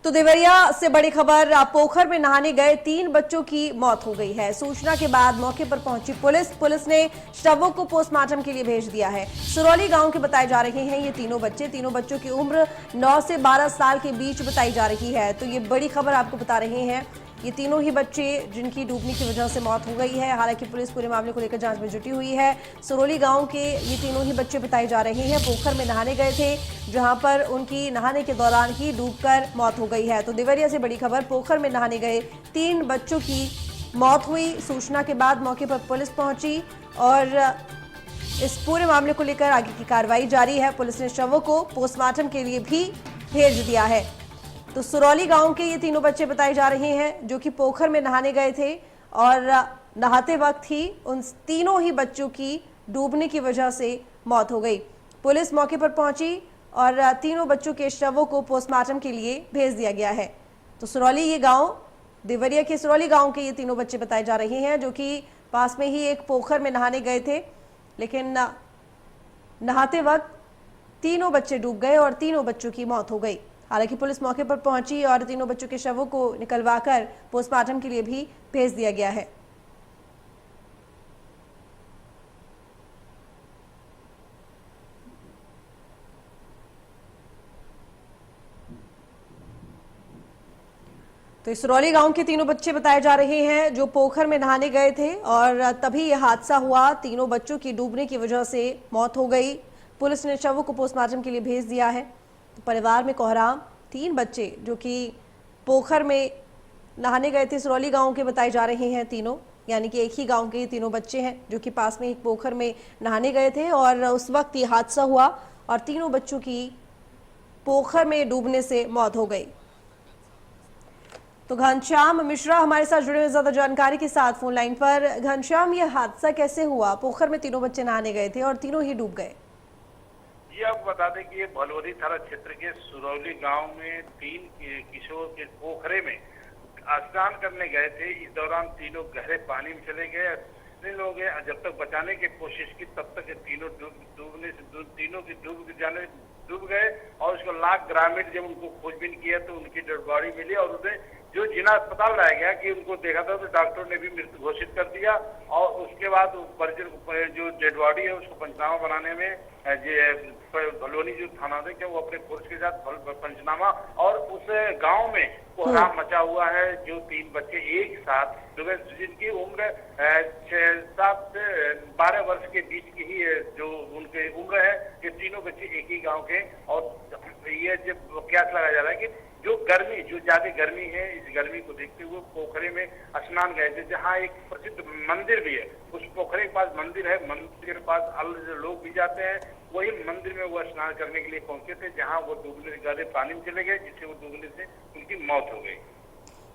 तो देवरिया से बड़ी खबर, पोखर में नहाने गए 3 बच्चों की मौत हो गई है। सूचना के बाद मौके पर पहुंची पुलिस ने शवों को पोस्टमार्टम के लिए भेज दिया है। सुरौली गांव के बताए जा रहे हैं ये तीनों बच्चों की उम्र 9 से 12 साल के बीच बताई जा रही है। तो ये बड़ी खबर आपको बता रहे हैं, ये तीनों ही बच्चे जिनकी डूबने की वजह से मौत हो गई है। हालांकि पुलिस पूरे मामले को लेकर जांच में जुटी हुई है। सुरौली गांव के ये तीनों ही बच्चे बताए जा रहे हैं पोखर में नहाने गए थे, जहां पर उनकी नहाने के दौरान ही डूबकर मौत हो गई है। तो देवरिया से बड़ी खबर, पोखर में नहाने गए 3 बच्चों की मौत हुई। सूचना के बाद मौके पर पुलिस पहुंची और इस पूरे मामले को लेकर आगे की कार्रवाई जारी है। पुलिस ने शवों को पोस्टमार्टम के लिए भी भेज दिया है। तो सुरौली गांव के ये तीनों बच्चे बताए जा रहे हैं जो कि पोखर में नहाने गए थे और नहाते वक्त ही उन तीनों ही बच्चों की डूबने की वजह से मौत हो गई। पुलिस मौके पर पहुंची और तीनों बच्चों के शवों को पोस्टमार्टम के लिए भेज दिया गया है। तो सुरौली, ये गांव देवरिया के सुरौली गांव के ये तीनों बच्चे बताए जा रहे हैं जो कि पास में ही एक पोखर में नहाने गए थे, लेकिन नहाते वक्त तीनों बच्चे डूब गए और तीनों बच्चों की मौत हो गई। हालांकि पुलिस मौके पर पहुंची और तीनों बच्चों के शवों को निकलवाकर पोस्टमार्टम के लिए भी भेज दिया गया है। तो सुरौली गांव के तीनों बच्चे बताए जा रहे हैं जो पोखर में नहाने गए थे और तभी यह हादसा हुआ। तीनों बच्चों की डूबने की वजह से मौत हो गई। पुलिस ने शवों को पोस्टमार्टम के लिए भेज दिया है। तो परिवार में कोहराम, 3 बच्चे जो कि पोखर में नहाने गए थे, सुरौली गांव के बताए जा रहे हैं तीनों, यानी कि एक ही गांव के ये तीनों बच्चे हैं जो कि पास में एक पोखर में नहाने गए थे और उस वक्त ये हादसा हुआ और तीनों बच्चों की पोखर में डूबने से मौत हो गई। तो घनश्याम मिश्रा हमारे साथ जुड़े हुए ज्यादा जानकारी के साथ फोन लाइन पर। घनश्याम, ये हादसा कैसे हुआ? पोखर में तीनों बच्चे नहाने गए थे और तीनों ही डूब गए। जी, आपको बता दें कि ये भलौरी थाना क्षेत्र के सुरौली गांव में 3 किशोर के पोखरे में स्नान करने गए थे। इस दौरान तीनों गहरे पानी में चले गए। लोग जब तक बचाने की कोशिश की तब तक तीनों डूब गए और उसको लाख ग्रामीण जब उनको खोजबीन किया तो उनकी डेड बॉडी मिली और उन्हें जो जिला अस्पताल लाया गया कि उनको देखा था तो डॉक्टर ने भी मृत घोषित कर दिया और उसके बाद परिजन जो डेड बॉडी है उसको पंचनामा बनाने में भलौनी जो थाना थे वो अपने फोर्स के साथ पंचनामा और उस गांव में कोहराम मचा हुआ है। जो 3 बच्चे एक साथ जिनकी उम्र 6-7 से 12 वर्ष के बीच की ही जो उनकी उम्र है, ये तीनों बच्चे एक ही गांव के। और ये जब क्यास लगाया जा रहा है कि जो ज्यादा गर्मी है, इस गर्मी को देखते हुए पोखरे में स्नान गए थे, जहाँ एक प्रसिद्ध मंदिर भी है। उस पोखरे के पास मंदिर है, मंदिर के पास लोग भी जाते हैं। वही मंदिर में वो स्नान करने के लिए पहुंचे थे, जहां वो डूबने गहरे पानी में चले गए, जिससे वो डूबने से उनकी मौत हो गई।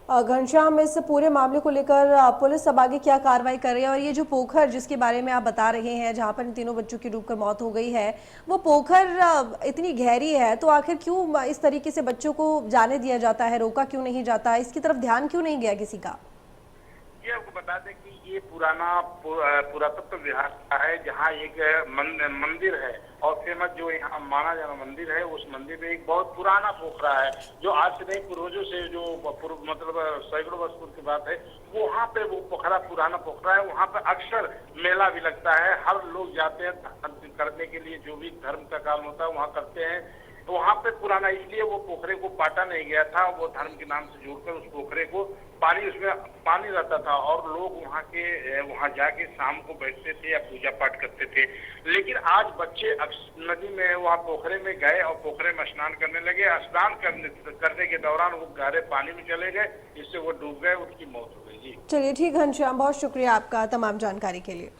घनश्याम, इस पूरे मामले को लेकर पुलिस अब आगे क्या कार्रवाई कर रही है? और ये जो पोखर जिसके बारे में आप बता रहे हैं जहां पर इन तीनों बच्चों की डूबकर मौत हो गई है, वो पोखर इतनी गहरी है तो आखिर क्यों इस तरीके से बच्चों को जाने दिया जाता है, रोका क्यों नहीं जाता, इसकी तरफ ध्यान क्यों नहीं गया किसी का? ये आपको बता दें कि ये पुराना पुरातत्व विभाग का है, जहाँ एक मंदिर है और फेमस जो यहाँ माना जाना मंदिर है, उस मंदिर में एक बहुत पुराना पोखरा है जो आज से नहीं पूर्वजों से जो मतलब सैकड़ों वर्ष पूर्व की बात है। वहाँ पे वो पोखरा पुराना पोखरा है, वहाँ पे अक्सर मेला भी लगता है। हर लोग जाते हैं करने के लिए, जो भी धर्म का काम होता है वहाँ करते हैं। तो वहाँ पे पुराना इसलिए वो पोखरे को पाटा नहीं गया था, वो धर्म के नाम से जोड़कर उस पोखरे को उसमें पानी रहता था और लोग वहाँ जाके शाम को बैठते थे या पूजा पाठ करते थे। लेकिन आज बच्चे नदी में वहाँ पोखरे में गए और पोखरे में स्नान करने लगे। स्नान करने के दौरान वो गहरे पानी में चले गए, जिससे वो डूब गए, उनकी मौत हो गई। जी चलिए ठीक घनश्याम, बहुत शुक्रिया आपका तमाम जानकारी के लिए।